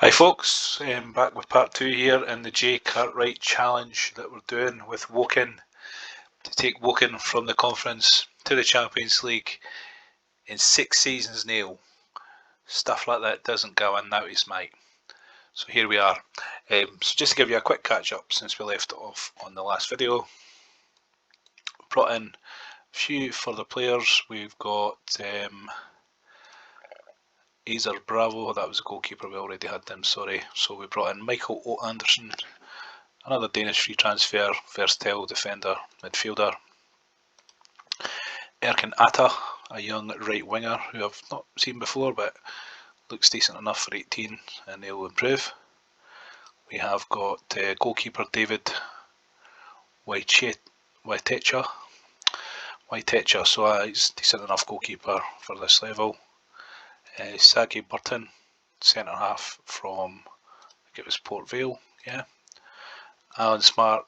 Hi folks, back with part 2 here in the J Cartwright challenge that we're doing with Woking to take Woking from the conference to the Champions League in 6 seasons now. Stuff like that doesn't go unnoticed, mate. So here we are. So just to give you a quick catch up since we left off on the last video, we brought in a few further players. We've got Azer Bravo, that was a goalkeeper, we already had them, sorry. So we brought in Michael O. Anderson, another Danish free transfer, versatile defender, midfielder. Erkin Atta, a young right winger who I've not seen before but looks decent enough for 18 and he'll improve. We have got goalkeeper David Waitecha, so he's a decent enough goalkeeper for this level. Sagi Burton, centre half from, I think it was Port Vale, yeah. Alan Smart,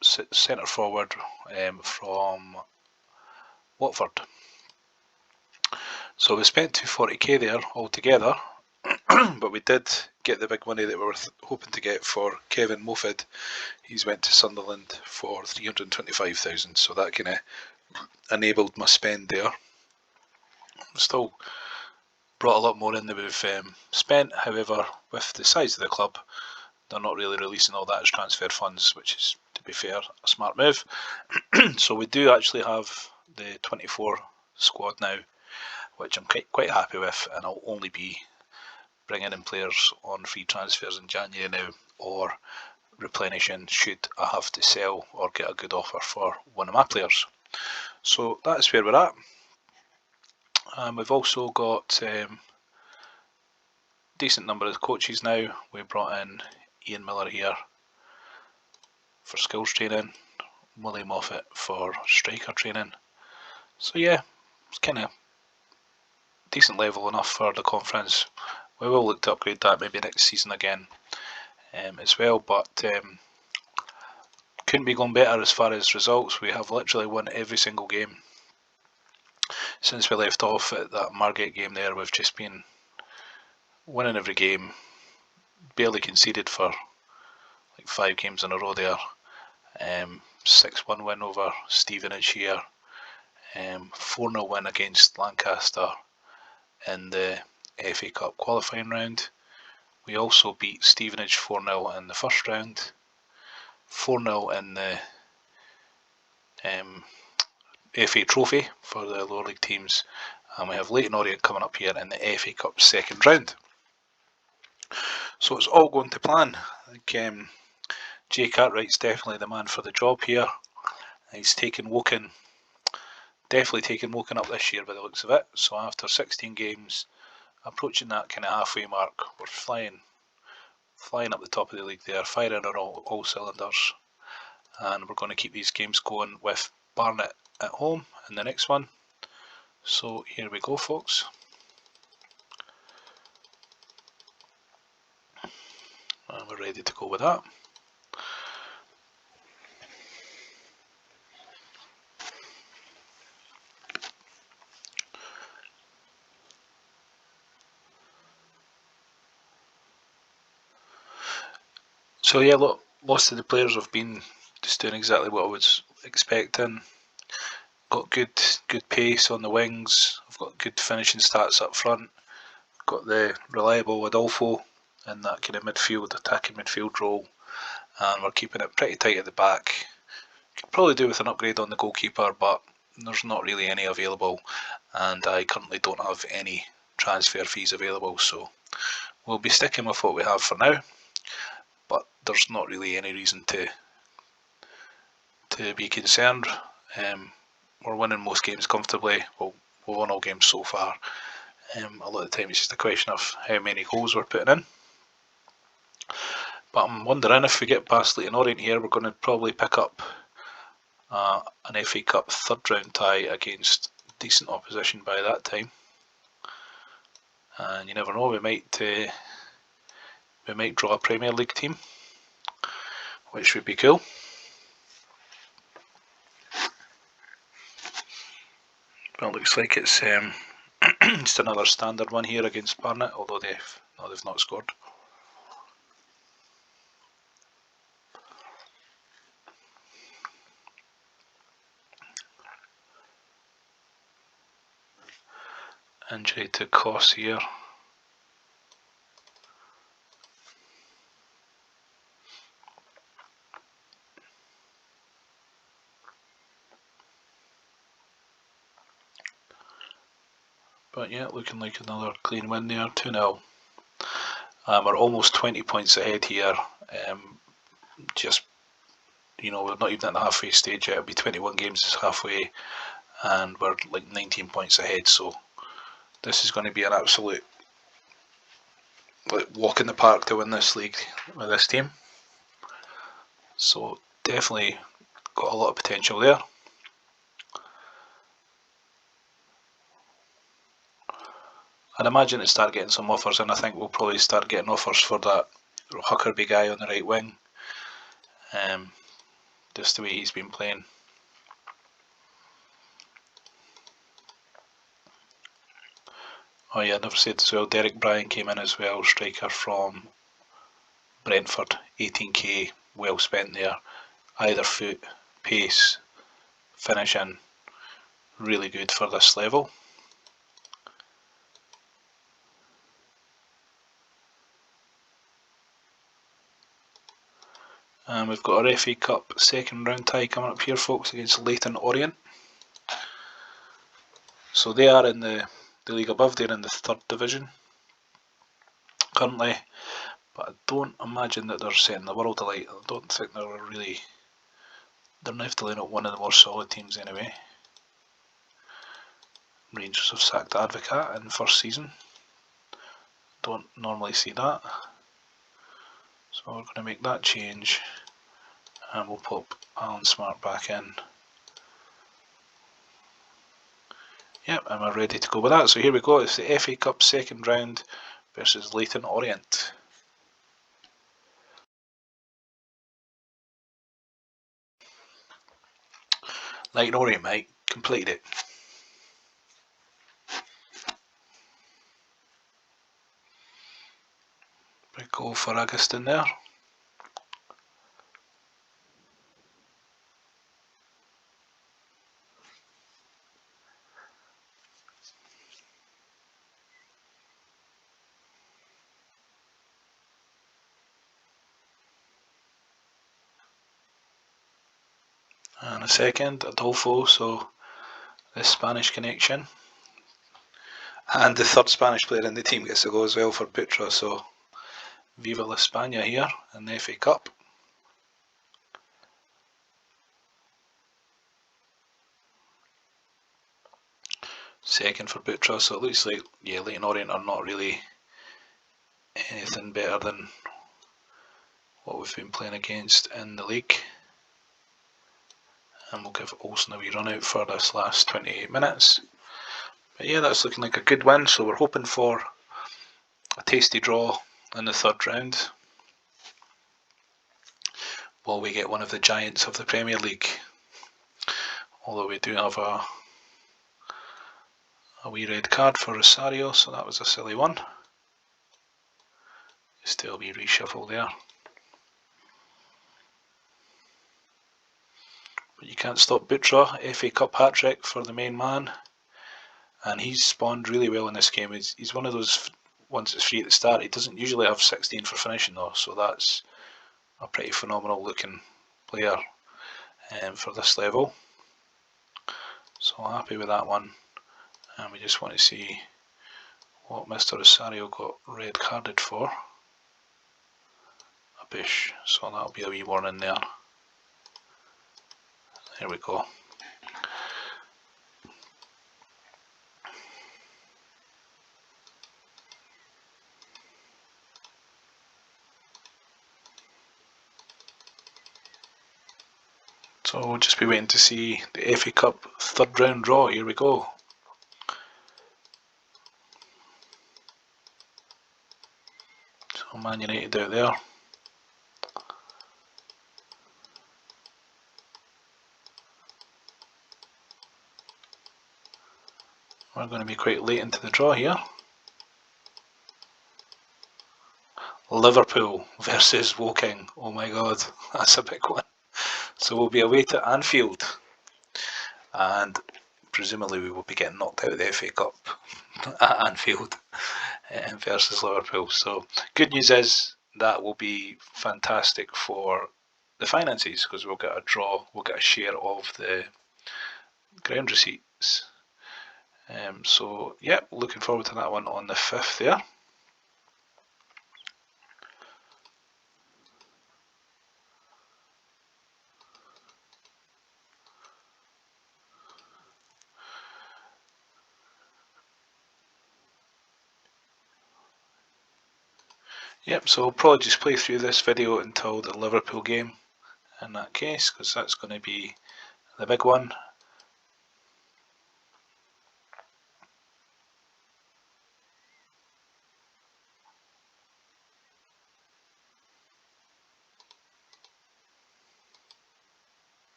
centre forward from Watford. So we spent 240k there altogether, but we did get the big money that we were hoping to get for Kevin Mofid. He's went to Sunderland for 325,000, so that kind of enabled my spend there. Still brought a lot more in than we've spent, however, with the size of the club, they're not really releasing all that as transfer funds, which is, to be fair, a smart move. So we do actually have the 24 squad now, which I'm quite happy with, and I'll only be bringing in players on free transfers in January now, or replenishing should I have to sell or get a good offer for one of my players. So that's where we're at. We've also got decent number of coaches now. We brought in Ian Miller here for skills training, Willie Moffat for striker training. So yeah, it's kind of decent level enough for the conference. We will look to upgrade that maybe next season again as well, but couldn't be going better as far as results. We have literally won every single game since we left off at that Margate game there. We've just been winning every game, barely conceded for like 5 games in a row there. 6-1 win over Stevenage here, 4-0 win against Lancaster in the FA Cup qualifying round. We also beat Stevenage 4-0 in the first round, 4-0 in the FA Trophy for the lower league teams, and we have Leyton Orient coming up here in the FA Cup second round. So it's all going to plan. I think Jay Cartwright's definitely the man for the job here. He's definitely taken Woking up this year by the looks of it. So after 16 games, approaching that kind of halfway mark, we're flying up the top of the league there, firing on all cylinders, and we're going to keep these games going with Barnet at home in the next one. So here we go, folks. And we're ready to go with that. So yeah, look, most of the players have been just doing exactly what I was expecting. Got good pace on the wings. I've got good finishing stats up front. Got the reliable Adolfo in that kind of attacking midfield role, and we're keeping it pretty tight at the back. Could probably do with an upgrade on the goalkeeper, but there's not really any available, and I currently don't have any transfer fees available, so we'll be sticking with what we have for now. But there's not really any reason to be concerned. We're winning most games comfortably. We've won all games so far. A lot of the time it's just a question of how many goals we're putting in. But I'm wondering if we get past Leyton Orient here, we're going to probably pick up an FA Cup third round tie against decent opposition by that time. And you never know, we might draw a Premier League team, which would be cool. Well, it looks like it's just another standard one here against Barnet, although they've not scored. Injury to Koss here. But yeah, looking like another clean win there, 2-0. We're almost 20 points ahead here. Just, you know, we're not even at the halfway stage yet. It'll be 21 games is halfway, and we're like 19 points ahead. So this is going to be an absolute like walk in the park to win this league with this team. So definitely got a lot of potential there. I'd imagine to start getting some offers, and I think we'll probably start getting offers for that Huckerby guy on the right wing. Just the way he's been playing. Oh yeah, I never said as well, Derek Bryan came in as well, striker from Brentford, 18k, well spent there. Either foot, pace, finishing, really good for this level. And we've got our FA Cup second round tie coming up here, folks, against Leyton Orient. So they are in the league above, they're in the 3rd division currently, but I don't imagine that they're setting the world alight. I don't think they're definitely not one of the more solid teams anyway. Rangers have sacked Advocat in the first season. Don't normally see that. So we're going to make that change, and we'll pop Alan Smart back in. Yep, and we're ready to go with that. So here we go, it's the FA Cup second round versus Leyton Orient. Leyton Orient, mate, completed it. Big goal for Augustin there. And a second, Adolfo, so this Spanish connection. And the 3rd Spanish player in the team gets to go as well for Putra, so Viva la España here in the FA Cup. Second for Putra, so it looks like, yeah, Leyton Orient are not really anything better than what we've been playing against in the league. And we'll give Olsen a wee run out for this last 28 minutes. But yeah, that's looking like a good win, so we're hoping for a tasty draw in the 3rd round. Will we get one of the giants of the Premier League? Although we do have a wee red card for Rosario, so that was a silly one. Still be reshuffle there. But you can't stop Butra, FA Cup hat-trick for the main man. And he's spawned really well in this game. He's one of those ones that's free at the start. He doesn't usually have 16 for finishing though, so that's a pretty phenomenal looking player for this level. So happy with that one. And we just want to see what Mr. Rosario got red carded for. A push, so that'll be a wee warning there. There we go. So we'll just be waiting to see the FA Cup 3rd round draw. Here we go. So Man United out there. We're going to be quite late into the draw here. Liverpool versus Woking. Oh my god, that's a big one. So we'll be away to Anfield, and presumably we will be getting knocked out of the FA Cup at Anfield versus Liverpool. So good news is that will be fantastic for the finances, because we'll get a draw, we'll get a share of the ground receipts. So yeah, looking forward to that one on the 5th there. Yep, so I'll probably just play through this video until the Liverpool game in that case, because that's going to be the big one.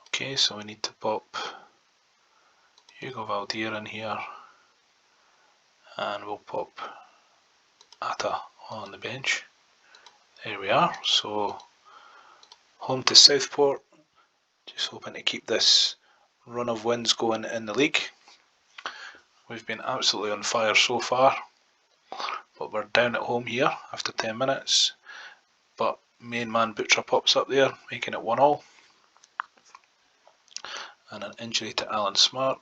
Okay, so we need to pop Hugo Valdier in here, and we'll pop Atta on the bench. There we are. So home to Southport, just hoping to keep this run of wins going in the league. We've been absolutely on fire so far, but we're down at home here after 10 minutes. But main man Butcher pops up there, making it 1-1. And an injury to Alan Smart.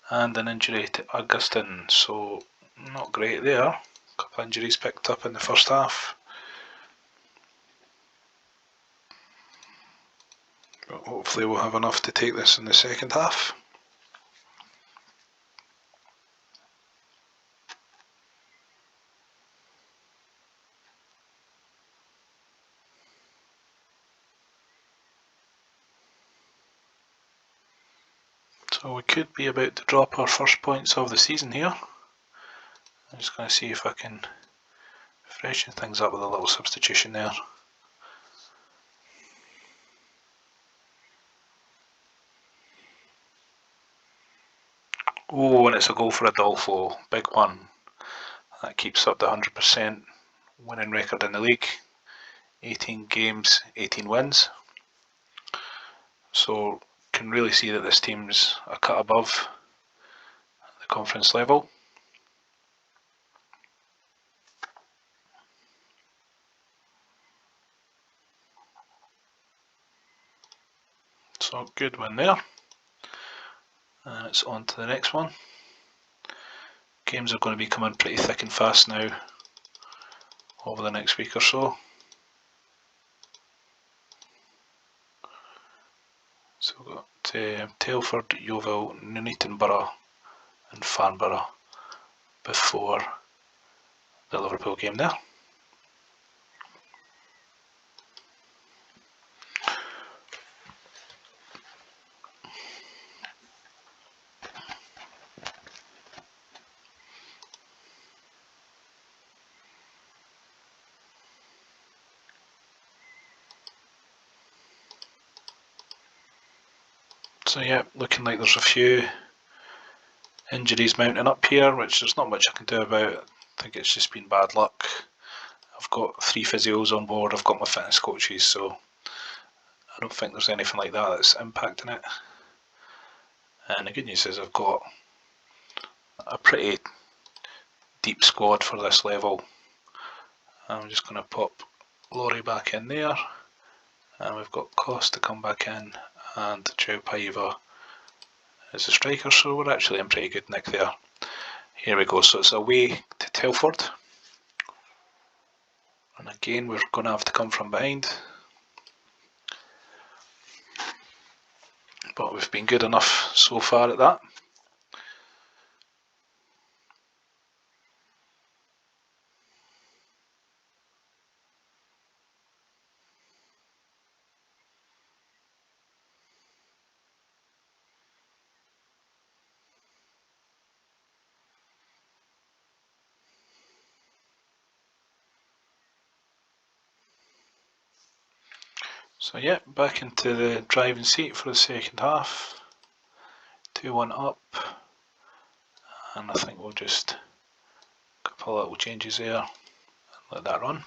And an injury to Augustin, so not great there. A couple of injuries picked up in the first half. But hopefully we'll have enough to take this in the second half. So we could be about to drop our first points of the season here. I'm just going to see if I can freshen things up with a little substitution there. Oh, and it's a goal for Adolfo, big one. That keeps up the 100% winning record in the league. 18 games, 18 wins. So can really see that this team's a cut above the conference level. So good win there. And it's on to the next one. Games are going to be coming pretty thick and fast now over the next week or so. So we've got Telford, Yeovil, Nuneaton Borough and Farnborough before the Liverpool game there. So yeah, looking like there's a few injuries mounting up here, which there's not much I can do about. I think it's just been bad luck. I've got 3 physios on board, I've got my fitness coaches, so I don't think there's anything like that that's impacting it. And the good news is I've got a pretty deep squad for this level. I'm just going to pop Laurie back in there, and we've got Cost to come back in, and Joe Paiva as a striker, so we're actually in pretty good nick there. Here we go, so it's away to Telford, and again we're going to have to come from behind, but we've been good enough so far at that. So yeah, back into the driving seat for the second half. 2-1 up, and I think we'll just a couple of little changes there and let that run.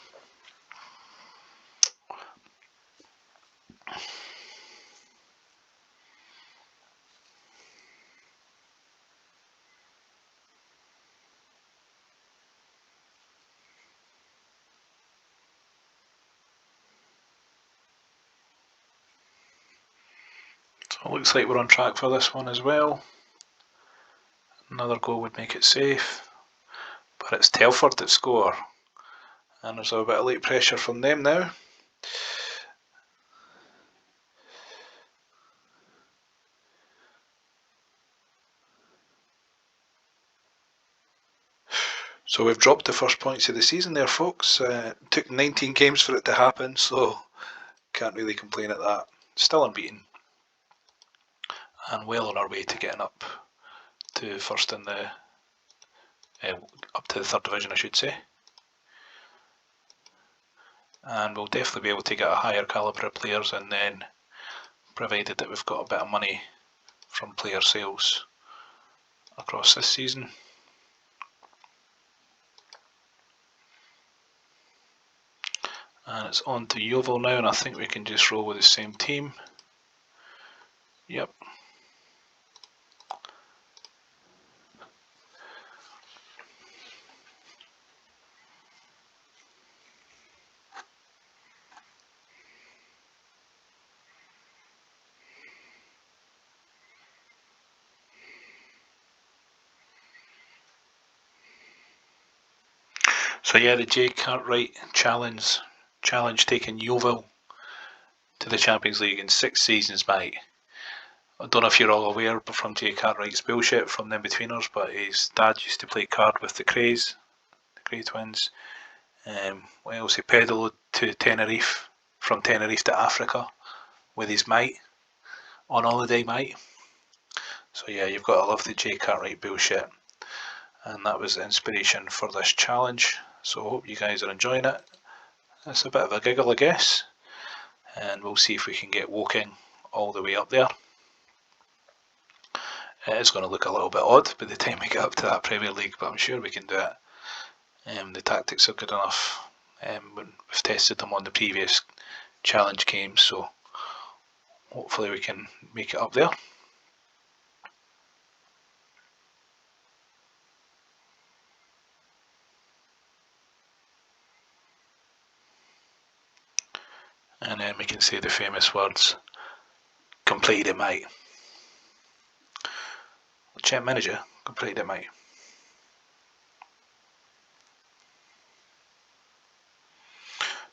So it looks like we're on track for this one as well. Another goal would make it safe, but it's Telford that score, and there's a bit of late pressure from them now. So we've dropped the first points of the season there, folks. It took 19 games for it to happen, so can't really complain at that. Still unbeaten, and well on our way to getting up to first in the up to the third division, I should say. And we'll definitely be able to get a higher calibre of players, and then provided that we've got a bit of money from player sales across this season. And it's on to Yeovil now, and I think we can just roll with the same team. Yep. So yeah, the J Cartwright challenge taking Yeovil to the Champions League in 6 seasons, mate. I don't know if you're all aware from J Cartwright's bullshit from them betweeners, but his dad used to play card with the Crays, the Cray twins. What else? He pedalled to Tenerife, from Tenerife to Africa with his mate, on holiday, mate. So yeah, you've got to love the J Cartwright bullshit. And that was the inspiration for this challenge. So I hope you guys are enjoying it. It's a bit of a giggle, I guess. And we'll see if we can get Woking all the way up there. It's going to look a little bit odd by the time we get up to that Premier League, but I'm sure we can do it. The tactics are good enough. We've tested them on the previous challenge games, so hopefully we can make it up there. And then we can say the famous words, completed it, mate. Champ manager, completed it, mate.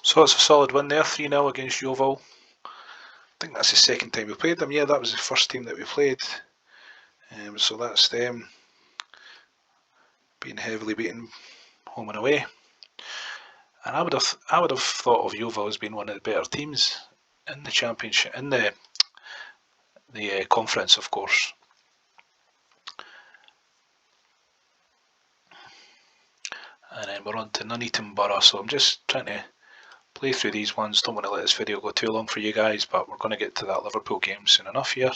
So it's a solid win there, 3-0 against Yeovil. I think that's the second time we played them. Yeah, that was the first team that we played. So that's them being heavily beaten home and away. And I would have thought of Yeovil as being one of the better teams in the championship, in the conference, of course. And then we're on to Nuneaton Borough, so I'm just trying to play through these ones. Don't want to let this video go too long for you guys, but we're going to get to that Liverpool game soon enough here.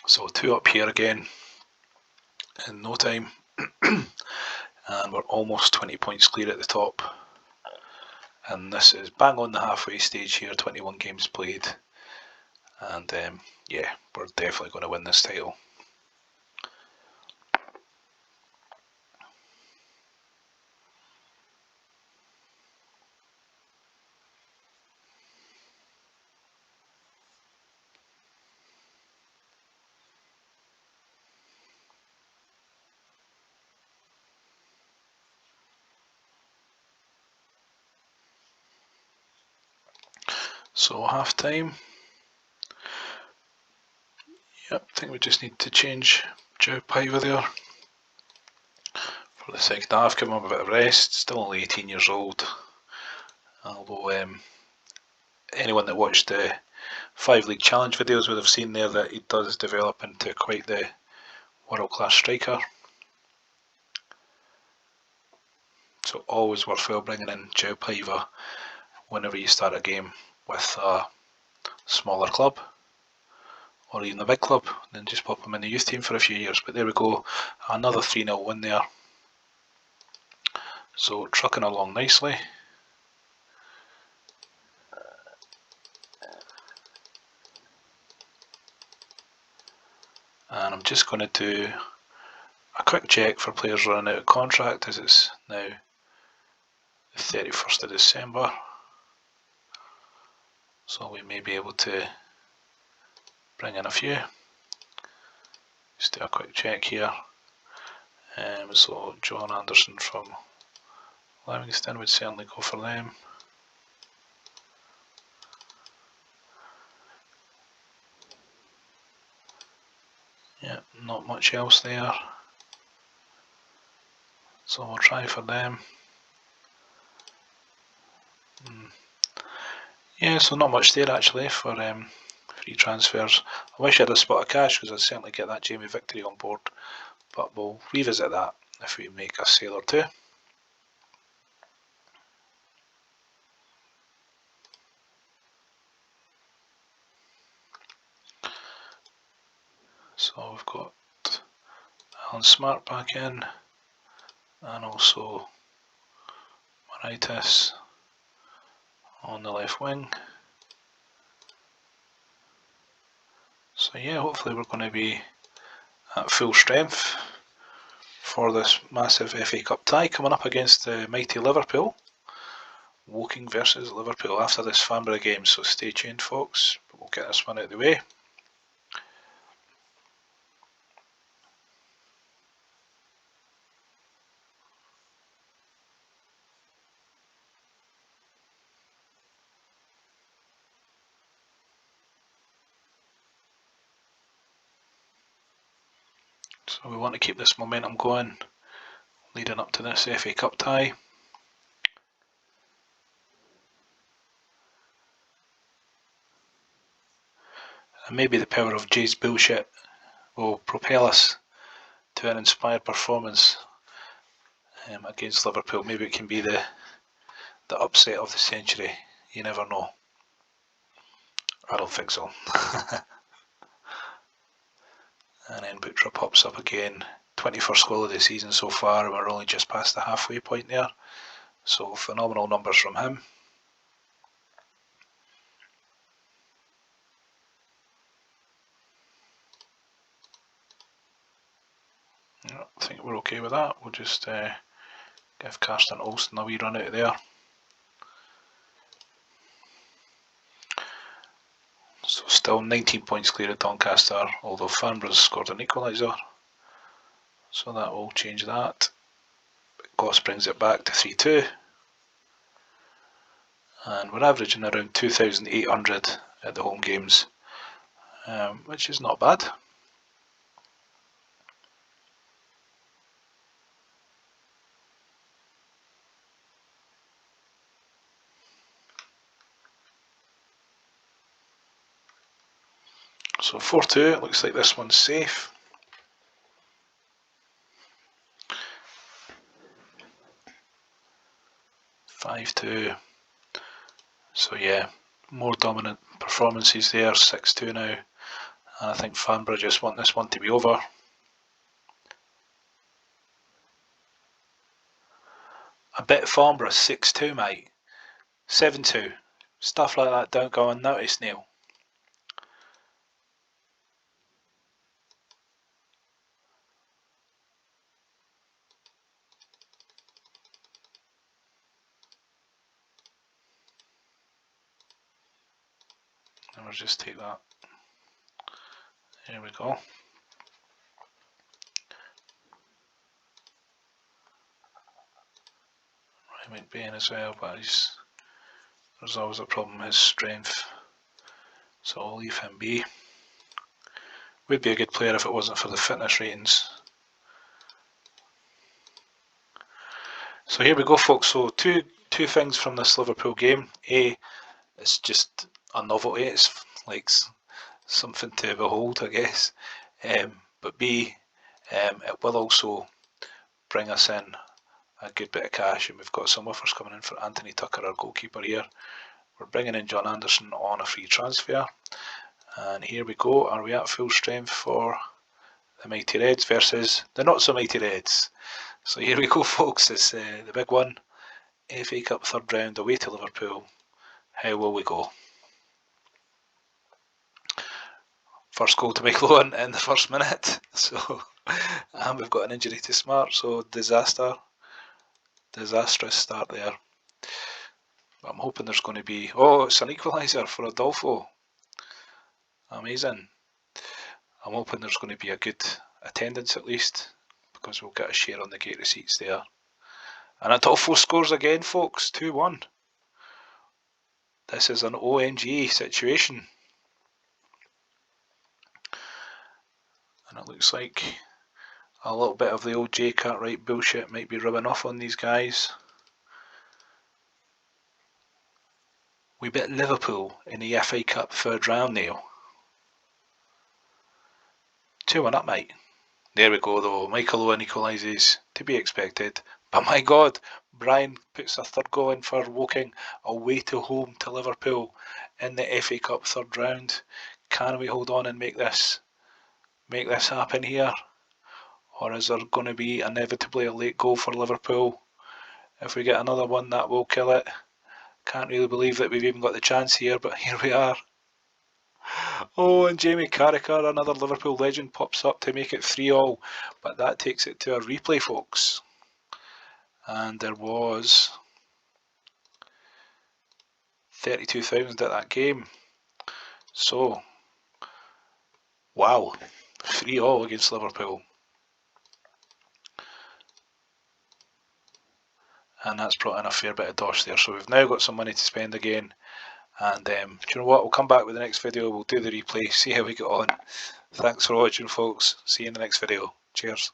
So 2 up here again in no time. And we're almost 20 points clear at the top. And this is bang on the halfway stage here, 21 games played. And yeah, we're definitely going to win this title. So half time. Yep, I think we just need to change Joe Piver there for the second half, give him a bit of rest. Still only 18 years old. Although anyone that watched the 5 League Challenge videos would have seen there that he does develop into quite the world-class striker. So always worthwhile bringing in Joe Piver whenever you start a game with a smaller club or even a big club. Then just pop him in the youth team for a few years. But there we go, another 3-0 win there. So trucking along nicely. And I'm just going to do a quick check for players running out of contract, as it's now the 31st of December. So we may be able to bring in a few. Just do a quick check here. So John Anderson from Livingston would certainly go for them. Yeah, not much else there. So we'll try for them. Yeah, so not much there actually for free transfers. I wish I had a spot of cash because I'd certainly get that Jamie Victory on board, but we'll revisit that if we make a sale or two. So we've got Alan Smart back in, and also Maritis on the left wing. So yeah, hopefully we're going to be at full strength for this massive FA Cup tie coming up against the mighty Liverpool. Woking versus Liverpool after this Farnborough game, so stay tuned folks, but we'll get this one out of the way. So we want to keep this momentum going leading up to this FA Cup tie. And maybe the power of Jay's bullshit will propel us to an inspired performance against Liverpool. Maybe it can be the upset of the century. You never know. I don't think so. And then Butcher pops up again. 21st goal of the season so far, and we're only just past the halfway point there. So phenomenal numbers from him. I think we're okay with that. We'll just give Karsten Olsen a wee run out there. So still 19 points clear of Doncaster, although Farnborough's scored an equaliser. So that will change that. Goss brings it back to 3-2. And we're averaging around 2,800 at the home games, which is not bad. So 4-2, it looks like this one's safe. (5-2). So yeah, more dominant performances there, 6-2 now. And I think Farnborough just want this one to be over. I bet Farnborough 6-2, mate. 7-2. Stuff like that don't go unnoticed, Neil. And we'll just take that. There we go. Ryan McBain as well, but there's always a problem with his strength. So I'll leave him be. Would be a good player if it wasn't for the fitness ratings. So here we go, folks. So two things from this Liverpool game. A, it's just a novelty. It's like something to behold, I guess. But B, it will also bring us in a good bit of cash, and we've got some offers coming in for Anthony Tucker, our goalkeeper here. We're bringing in John Anderson on a free transfer, and here we go. Are we at full strength for the Mighty Reds versus the not so Mighty Reds? So here we go, folks. It's the big one. FA Cup third round away to Liverpool. How will we go? First goal to McLowan in the first minute. So, and we've got an injury to Smart. So disastrous start there. But I'm hoping there's going to be... Oh, it's an equaliser for Adolfo. Amazing. I'm hoping there's going to be a good attendance at least, because we'll get a share on the gate receipts there. And Adolfo scores again, folks. 2-1. This is an ONG situation. And it looks like a little bit of the old J Cartwright bullshit might be rubbing off on these guys. We beat Liverpool in the FA Cup third round, Neil. 2-1 up, mate. There we go, though. Michael Owen equalises, to be expected. But my God, Brian puts a third goal in for Woking away to home to Liverpool in the FA Cup third round. Can we hold on and make this happen here? Or is there going to be inevitably a late goal for Liverpool? If we get another one, that will kill it. Can't really believe that we've even got the chance here, but here we are. Oh, and Jamie Carragher, another Liverpool legend, pops up to make it 3-3, but that takes it to a replay, folks. And there was 32,000 at that game. So, wow, 3-3 against Liverpool. And that's brought in a fair bit of dosh there. So we've now got some money to spend again. And do you know what? We'll come back with the next video. We'll do the replay, see how we get on. Thanks for watching, folks. See you in the next video. Cheers.